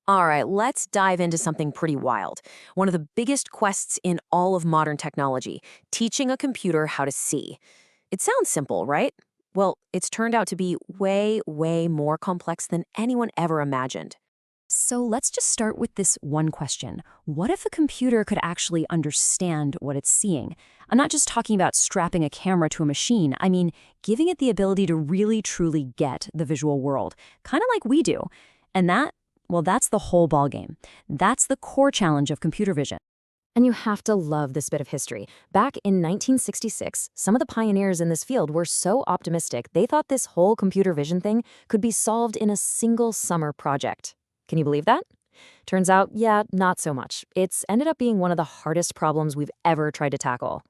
All right, let's dive into something pretty wild. One of the biggest quests in all of modern technology, teaching a computer how to see. It sounds simple, right? Well, it's turned out to be way, way more complex than anyone ever imagined. So let's just start with this one question. What if a computer could actually understand what it's seeing? I'm not just talking about strapping a camera to a machine. I mean, giving it the ability to really truly get the visual world, kind of like we do. And that's the whole ballgame. That's the core challenge of computer vision. And you have to love this bit of history. Back in 1966, some of the pioneers in this field were so optimistic they thought this whole computer vision thing could be solved in a single summer project. Can you believe that? Turns out, yeah, not so much. It's ended up being one of the hardest problems we've ever tried to tackle.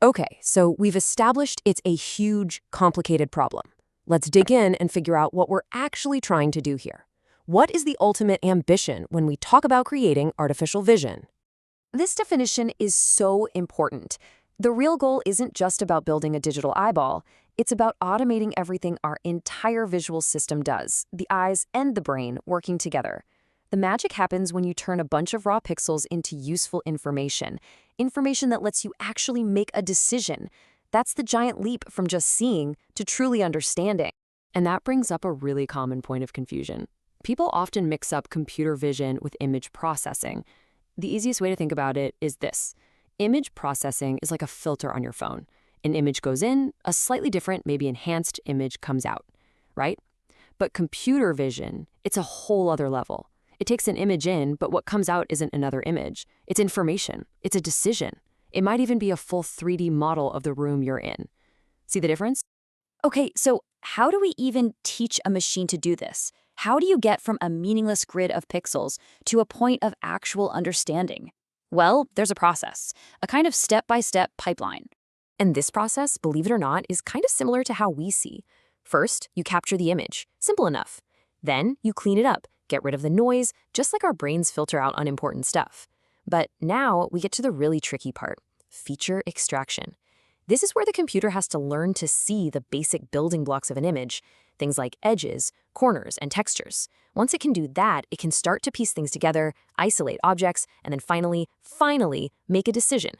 Okay, so we've established it's a huge, complicated problem. Let's dig in and figure out what we're actually trying to do here. What is the ultimate ambition when we talk about creating artificial vision? This definition is so important. The real goal isn't just about building a digital eyeball. It's about automating everything our entire visual system does, the eyes and the brain working together. The magic happens when you turn a bunch of raw pixels into useful information that lets you actually make a decision. That's the giant leap from just seeing to truly understanding. And that brings up a really common point of confusion. People often mix up computer vision with image processing. The easiest way to think about it is this. Image processing is like a filter on your phone. An image goes in, a slightly different, maybe enhanced image comes out, right? But computer vision, it's a whole other level. It takes an image in, but what comes out isn't another image. It's information. It's a decision. It might even be a full 3D model of the room you're in. See the difference? Okay, so how do we even teach a machine to do this? How do you get from a meaningless grid of pixels to a point of actual understanding? Well, there's a process, a kind of step-by-step pipeline. And this process, believe it or not, is kind of similar to how we see. First, you capture the image. Simple enough. Then, you clean it up, get rid of the noise, just like our brains filter out unimportant stuff. But now, we get to the really tricky part, feature extraction. This is where the computer has to learn to see the basic building blocks of an image, things like edges, corners, and textures. Once it can do that, it can start to piece things together, isolate objects, and then finally, make a decision.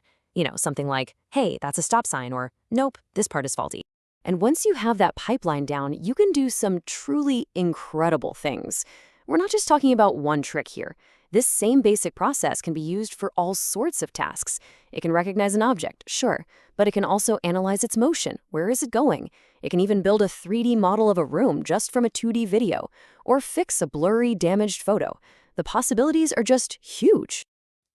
Something like, hey, that's a stop sign, or nope, this part is faulty. And once you have that pipeline down, you can do some truly incredible things. We're not just talking about one trick here. This same basic process can be used for all sorts of tasks. It can recognize an object, sure, but it can also analyze its motion. Where is it going? It can even build a 3D model of a room just from a 2D video, or fix a blurry, damaged photo. The possibilities are just huge.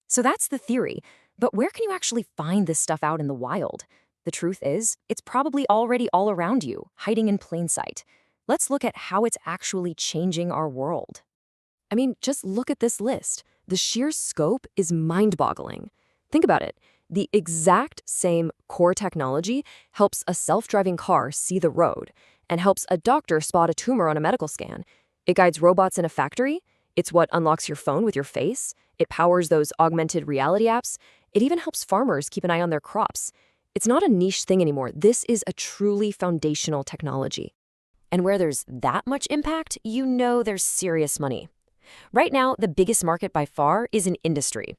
So that's the theory. But where can you actually find this stuff out in the wild? The truth is, it's probably already all around you, hiding in plain sight. Let's look at how it's actually changing our world. I mean, just look at this list. The sheer scope is mind-boggling. Think about it. The exact same core technology helps a self-driving car see the road and helps a doctor spot a tumor on a medical scan. It guides robots in a factory. It's what unlocks your phone with your face. It powers those augmented reality apps. It even helps farmers keep an eye on their crops. It's not a niche thing anymore. This is a truly foundational technology. And where there's that much impact, there's serious money. Right now, the biggest market by far is in industry,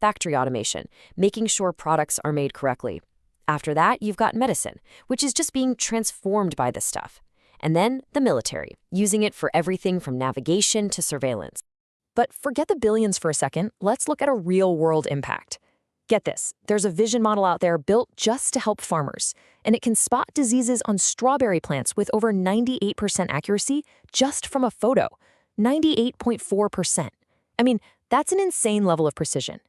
factory automation, making sure products are made correctly. After that, you've got medicine, which is just being transformed by this stuff. And then the military, using it for everything from navigation to surveillance. But forget the billions for a second. Let's look at a real-world impact. Get this, there's a vision model out there built just to help farmers, and it can spot diseases on strawberry plants with over 98% accuracy just from a photo. 98.4%. I mean, that's an insane level of precision.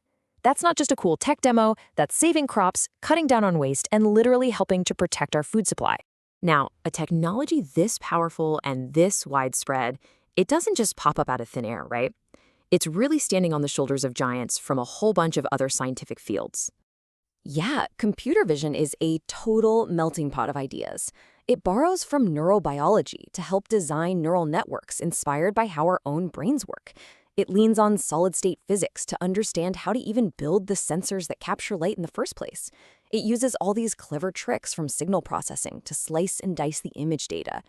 That's not just a cool tech demo, that's saving crops, cutting down on waste, and literally helping to protect our food supply. Now, a technology this powerful and this widespread, it doesn't just pop up out of thin air, right? It's really standing on the shoulders of giants from a whole bunch of other scientific fields. Yeah, computer vision is a total melting pot of ideas. It borrows from neurobiology to help design neural networks inspired by how our own brains work. It leans on solid-state physics to understand how to even build the sensors that capture light in the first place. It uses all these clever tricks from signal processing to slice and dice the image data.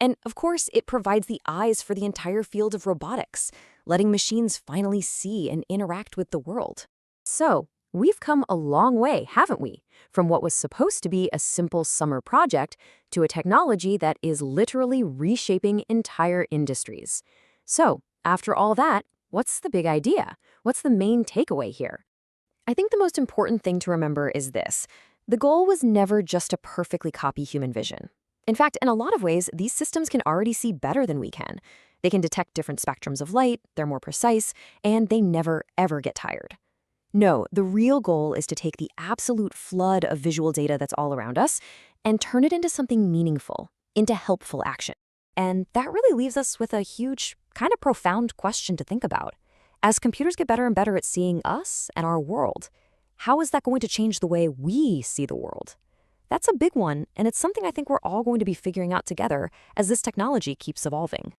And of course, it provides the eyes for the entire field of robotics, letting machines finally see and interact with the world. So, we've come a long way, haven't we? From what was supposed to be a simple summer project to a technology that is literally reshaping entire industries. So, after all that, what's the big idea? What's the main takeaway here? I think the most important thing to remember is this. The goal was never just to perfectly copy human vision. In fact, in a lot of ways, these systems can already see better than we can. They can detect different spectrums of light, they're more precise, and they never, ever get tired. No, the real goal is to take the absolute flood of visual data that's all around us and turn it into something meaningful, into helpful action. And that really leaves us with a huge, kind of profound question to think about. As computers get better and better at seeing us and our world, how is that going to change the way we see the world? That's a big one, and it's something I think we're all going to be figuring out together as this technology keeps evolving.